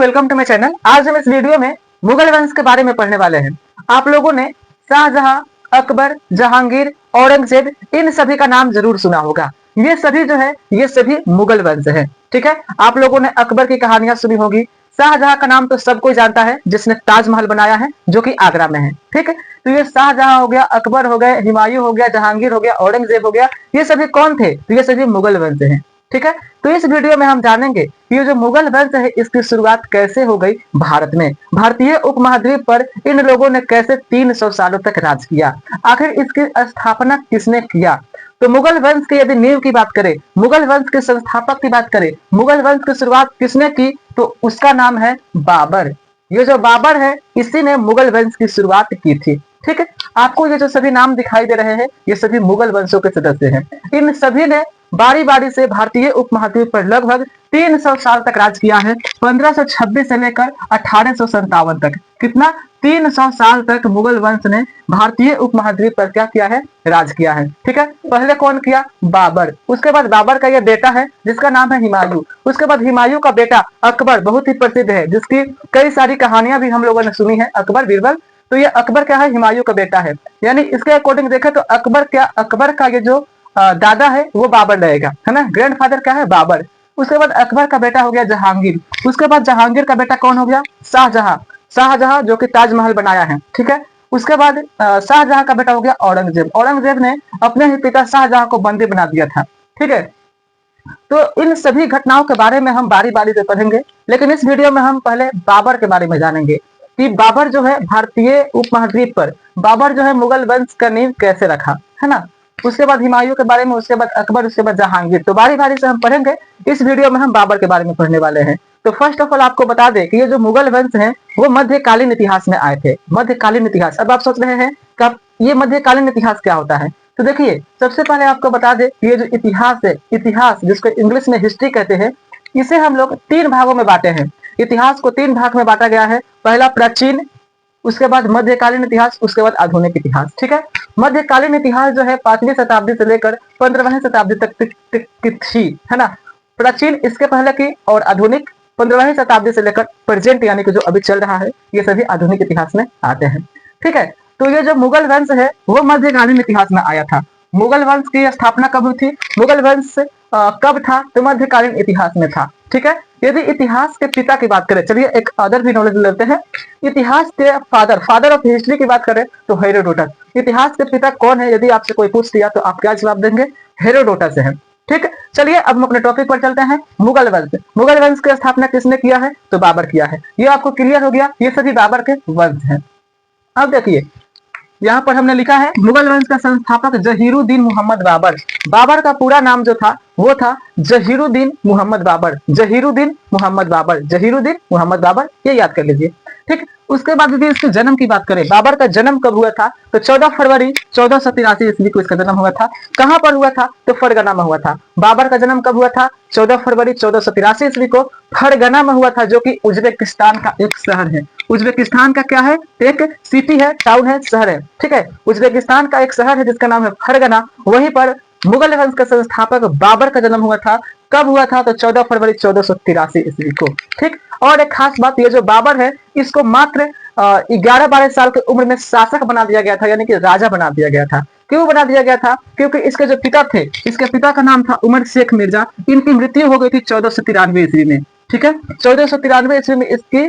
Welcome to my channel. आज हम इस वीडियो में मुगल वंश के बारे में पढ़ने वाले हैं। आप लोगों ने शाहजहां, अकबर, जहांगीर, औरंगजेब इन सभी का नाम जरूर सुना होगा। ये सभी जो है ये सभी मुगल वंश है। ठीक है, आप लोगों ने अकबर की कहानियां सुनी होगी। शाहजहां का नाम तो सब कोई जानता है जिसने ताजमहल बनाया है जो कि आगरा में है। ठीक है, तो ये शाहजहां हो गया, अकबर हो गए, हुमायूं हो गया, जहांगीर हो गया, औरंगजेब हो गया, ये सभी कौन थे? तो ये सभी मुगल वंश हैं। ठीक है, तो इस वीडियो में हम जानेंगे कि ये जो मुगल वंश है इसकी शुरुआत कैसे हो गई भारत में। भारतीय उपमहाद्वीप पर इन लोगों ने कैसे 300 सालों तक राज किया, आखिर इसकी स्थापना किसने किया। तो मुगल वंश की यदि नींव की बात करें, मुगल वंश के संस्थापक की बात करें, मुगल वंश की शुरुआत किसने की, तो उसका नाम है बाबर। ये जो बाबर है इसी ने मुगल वंश की शुरुआत की थी। ठीक है, आपको ये जो सभी नाम दिखाई दे रहे हैं ये सभी मुगल वंशों के सदस्य हैं। इन सभी ने बारी बारी से भारतीय उपमहाद्वीप पर लगभग 300 साल तक राज किया है। 1526 से लेकर 1857 तक। कितना? 300 साल तक मुगल वंश ने भारतीय उपमहाद्वीप पर क्या किया है? राज किया है। ठीक है, पहले कौन किया? बाबर। उसके बाद बाबर का यह बेटा है जिसका नाम है हुमायूं। उसके बाद हुमायूं का बेटा अकबर बहुत ही प्रसिद्ध है जिसकी कई सारी कहानियां भी हम लोगों ने सुनी है, अकबर बीरबल। तो ये अकबर क्या है? हुमायूं का बेटा है। यानी इसके अकॉर्डिंग देखें तो अकबर क्या, अकबर का ये जो दादा है वो बाबर रहेगा, है ना। ग्रैंडफादर क्या है? बाबर। उसके बाद अकबर का बेटा हो गया जहांगीर। उसके बाद जहांगीर का बेटा कौन हो गया? शाहजहां। शाहजहां जो कि ताजमहल बनाया है। ठीक है, उसके बाद शाहजहां का बेटा हो गया औरंगजेब। औरंगजेब ने अपने ही पिता शाहजहां को बंदी बना दिया था। ठीक है, तो इन सभी घटनाओं के बारे में हम बारी बारी से पढ़ेंगे, लेकिन इस वीडियो में हम पहले बाबर के बारे में जानेंगे कि बाबर जो है भारतीय उपमहाद्वीप पर बाबर जो है मुगल वंश का नींव कैसे रखा, है ना। उसके बाद हुमायूं के बारे में, उसके बाद अकबर, उसके बाद जहांगीर। तो बारी बारी से हम पढ़ेंगे। इस वीडियो में हम बाबर के बारे में पढ़ने वाले हैं। तो फर्स्ट ऑफ ऑल आपको बता दें कि ये जो मुगल वंश है वो मध्यकालीन इतिहास में आए थे। मध्यकालीन इतिहास। अब आप सोच रहे हैं कि ये मध्यकालीन इतिहास क्या होता है। तो देखिए, सबसे पहले आपको बता दें कि ये जो इतिहास है, इतिहास जिसको इंग्लिश में हिस्ट्री कहते हैं, इसे हम लोग 3 भागों में बांटे हैं। इतिहास को 3 भाग में बांटा गया है। पहला प्राचीन, उसके बाद मध्यकालीन इतिहास, उसके बाद आधुनिक इतिहास। ठीक है, मध्यकालीन इतिहास जो है 5वीं शताब्दी से लेकर 15वीं शताब्दी तक की थी, है ना। प्राचीन इसके पहले की, और आधुनिक 15वीं शताब्दी से लेकर प्रेजेंट यानी कि जो अभी चल रहा है, ये सभी आधुनिक इतिहास में आते हैं। ठीक है, तो ये जो मुगल वंश है वो मध्यकालीन इतिहास में आया था। मुगल वंश की स्थापना कब हुई थी? मुगल वंश कब था? तो मध्यकालीन इतिहास में था। ठीक है, यदि इतिहास के पिता की बात करें, चलिए एक अदर भी नॉलेज लेते हैं। इतिहास के फादर ऑफ हिस्ट्री की बात करें तो हेरोडोटस। इतिहास के पिता कौन है यदि आपसे कोई पूछ लिया तो आप क्या जवाब देंगे? हेरोडोटस है। ठीक है, चलिए अब हम अपने टॉपिक पर चलते हैं। मुगल वंश। मुगल वंश की स्थापना किसने किया है? तो बाबर किया है। ये आपको क्लियर हो गया, ये सभी बाबर के वंश हैं। अब देखिए, यहाँ पर हमने लिखा है मुगल वंश का संस्थापक जहीरुद्दीन मोहम्मद बाबर। बाबर का पूरा नाम जो था वो था जहीरुद्दीन मोहम्मद बाबर। जहीरुद्दीन मोहम्मद बाबर, जहीरुद्दीन मोहम्मद बाबर, ये याद कर लीजिए। ठीक, उसके बाद यदि इसके जन्म की बात करें, बाबर का जन्म कब हुआ था? तो 14 फरवरी 1483 ईस्वी को इसका जन्म हुआ था। कहां पर हुआ था? तो फरगना में हुआ था। बाबर का जन्म कब हुआ था? 14 फरवरी 1483 ईस्वी को फरगना में हुआ था, जो कि उज्बेकिस्तान का एक शहर है। उज्बेकिस्तान का क्या है? एक सिटी है, टाउन है, शहर है। ठीक है, उज्बेकिस्तान का एक शहर है जिसका नाम है फरगना। वहीं पर मुगल वंश का संस्थापक बाबर का जन्म हुआ था। कब हुआ था? तो 14 फरवरी 1483 ईस्वी को। ठीक, और एक खास बात, ये जो बाबर है इसको मात्र 11-12 साल की उम्र में शासक बना दिया गया था, यानी कि राजा बना दिया गया था। क्यों बना दिया गया था? क्योंकि इसके जो पिता थे, इसके पिता का नाम था उमर शेख मिर्जा। इनकी मृत्यु हो गई थी 1493 ईस्वी में। ठीक है, 1493 ईस्वी में इसकी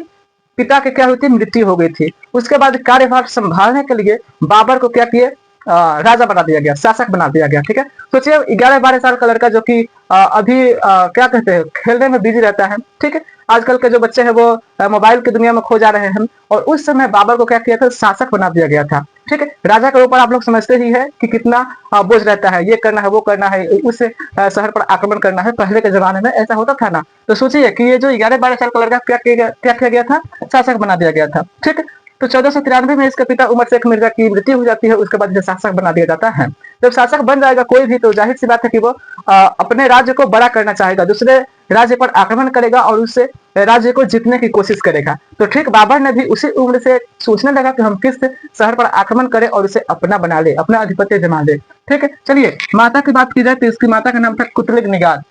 पिता के क्या हुई थी? मृत्यु हो गई थी। उसके बाद कार्यभार संभालने के लिए बाबर को क्या किए? राजा बना दिया गया, शासक बना दिया गया। ठीक है, सोचिए 11-12 साल का लड़का जो कि अभी क्या कहते हैं, खेलने में बिजी रहता है। ठीक है, आजकल के जो बच्चे हैं वो मोबाइल की दुनिया में खो जा रहे हैं, और उस समय बाबर को क्या किया था? शासक बना दिया गया था। ठीक है, राजा के ऊपर आप लोग समझते ही है कि कितना बोझ रहता है, ये करना है, वो करना है, उस शहर पर आक्रमण करना है। पहले के जमाने में ऐसा होता था ना। तो सोचिए कि ये जो 11-12 साल का लड़का क्या किया गया था? शासक बना दिया गया था। ठीक है, तो 1493 में इसके पिता उमर शेख मिर्जा की मृत्यु हो जाती है। उसके बाद इसे शासक बना दिया जाता है। जब शासक बन जाएगा कोई भी, तो जाहिर सी बात है कि वो अपने राज्य को बड़ा करना चाहेगा, दूसरे राज्य पर आक्रमण करेगा और उससे राज्य को जीतने की कोशिश करेगा। तो ठीक बाबर ने भी उसी उम्र से सोचने लगा कि हम किस शहर पर आक्रमण करें और उसे अपना बना ले, अपना आधिपत्य जमा ले। ठीक है, चलिए माता की बात की जाए तो इसकी माता का नाम था कुतलुग निगार।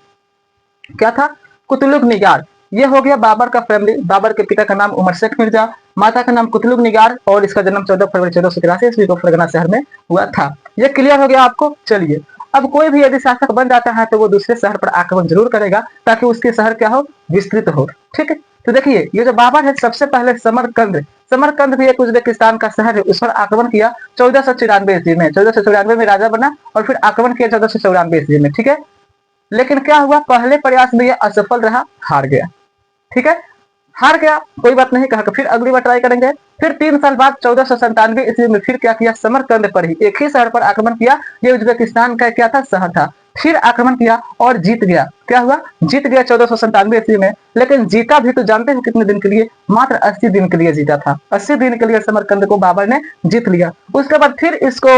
क्या था? कुतलुग निगार। ये हो गया बाबर का फैमिली। बाबर के पिता का नाम उमर शेख मिर्जा, माता का नाम कुतलुग निगार, और इसका जन्म 14 फरवरी 1483 ईस्वी को फरगना शहर में हुआ था। ये क्लियर हो गया आपको। चलिए, अब कोई भी यदि शासक बन जाता है तो वो दूसरे शहर पर आक्रमण जरूर करेगा ताकि उसके शहर क्या हो, विस्तृत हो। ठीक है, तो देखिए ये जो बाबर है सबसे पहले समरकंद, समरकंद भी एक उज्बेकिस्तान का शहर है, उस पर आक्रमण किया 1494 ईस्वी में। 1494 में राजा बना और फिर आक्रमण किया 1494 ईस्वी में। ठीक है, लेकिन क्या हुआ, पहले प्रयास में यह असफल रहा, हार गया। ठीक है, हार गया, कोई बात नहीं, कहा फिर अगली बार ट्राई करेंगे। फिर 3 साल बाद 1497 ईस्वी में फिर क्या किया, समरकंद पर ही, एक ही शहर पर आक्रमण किया। ये उज्बेकिस्तान का क्या था, शहर था। फिर आक्रमण किया और जीत गया। क्या हुआ, जीत गया 1497 ईस्वी में। लेकिन जीता भी तो जानते हो कितने दिन के लिए, मात्र 80 दिन के लिए जीता था। 80 दिन के लिए समरकंद को बाबर ने जीत लिया। उसके बाद फिर इसको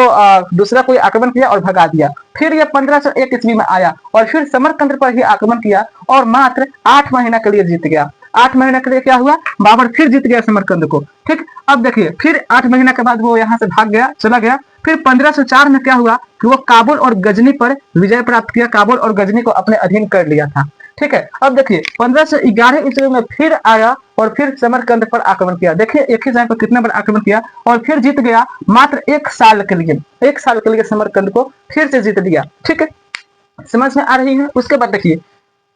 दूसरा कोई आक्रमण किया और भगा दिया। फिर यह 1501 ईस्वी में आया और फिर समरकंद पर ही आक्रमण किया और मात्र 8 महीना के लिए जीत गया। 8 महीने के लिए क्या हुआ, बाबर फिर जीत गया समरकंद को। ठीक, अब देखिए फिर 8 महीना के बाद वो यहाँ से भाग गया, चला गया। फिर 1504 में क्या हुआ कि वो काबुल और गजनी पर विजय प्राप्त किया, काबुल और गजनी को अपने अधीन कर लिया था। ठीक है, अब देखिए 1511 ईस्वी में फिर आया और फिर समरकंद पर आक्रमण किया। देखिए एक ही समय पर कितने बार आक्रमण किया और फिर जीत गया। मात्र 1 साल के लिए, 1 साल के लिए समरकंद को फिर से जीत लिया। ठीक है, समझ में आ रही है। उसके बाद देखिए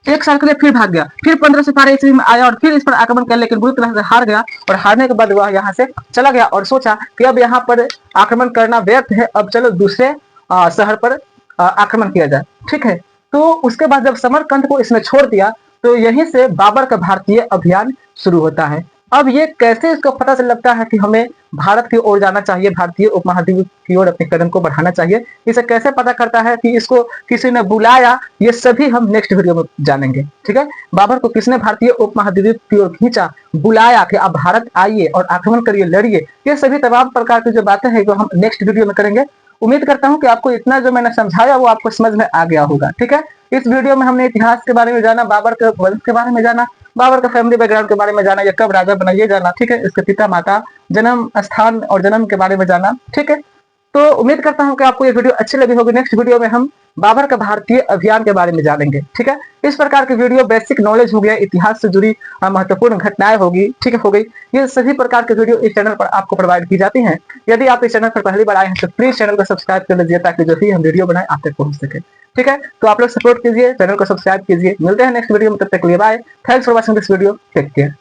1 साल के लिए फिर भाग गया। फिर 1512 ईस्वी में आया और फिर इस पर आक्रमण किया, लेकिन बुरी तरह से हार गया। और हारने के बाद वह यहाँ से चला गया और सोचा कि अब यहाँ पर आक्रमण करना व्यर्थ है, अब चलो दूसरे शहर पर आक्रमण किया जाए। ठीक है, तो उसके बाद जब समरकंद को इसने छोड़ दिया तो यहीं से बाबर का भारतीय अभियान शुरू होता है। अब ये कैसे इसको पता चल लगता है कि हमें भारत की ओर जाना चाहिए, भारतीय उपमहाद्वीप की ओर अपने कदम को बढ़ाना चाहिए, इसे कैसे पता करता है कि इसको किसी ने बुलाया, ये सभी हम नेक्स्ट वीडियो में जानेंगे। ठीक है, बाबर को किसने भारतीय उपमहाद्वीप की ओर खींचा, बुलाया कि आप भारत आइए और आक्रमण करिए, लड़िए, ये सभी तमाम प्रकार की जो बातें हैं वो हम नेक्स्ट वीडियो में करेंगे। उम्मीद करता हूं कि आपको इतना जो मैंने समझाया वो आपको समझ में आ गया होगा। ठीक है, इस वीडियो में हमने इतिहास के बारे में जाना, बाबर के वंश के बारे में जाना, बाबर का फैमिली बैकग्राउंड के बारे में जाना, ये कब राजा बना ये जाना। ठीक है, इसके पिता माता, जन्म स्थान और जन्म के बारे में जाना। ठीक है, तो उम्मीद करता हूं कि आपको ये वीडियो अच्छी लगी होगी। नेक्स्ट वीडियो में हम बाबर का भारतीय अभियान के बारे में जानेंगे। ठीक है, इस प्रकार की वीडियो बेसिक नॉलेज हो गया, इतिहास से जुड़ी महत्वपूर्ण घटनाएं होगी। ठीक है, हो गई, ये सभी प्रकार की वीडियो इस चैनल पर आपको प्रोवाइड की जाती हैं। यदि आप इस चैनल पर पहली बार आए हैं तो प्लीज चैनल को सब्सक्राइब कर लीजिए ताकि जो भी हम वीडियो बनाए आप तक पहुंच सके। ठीक है, तो आप लोग सपोर्ट कीजिए, चैनल को सब्सक्राइब कीजिए। मिलते हैं नेक्स्ट वीडियो में, तब तक के लिए bye. Thanks for watching this video, take care.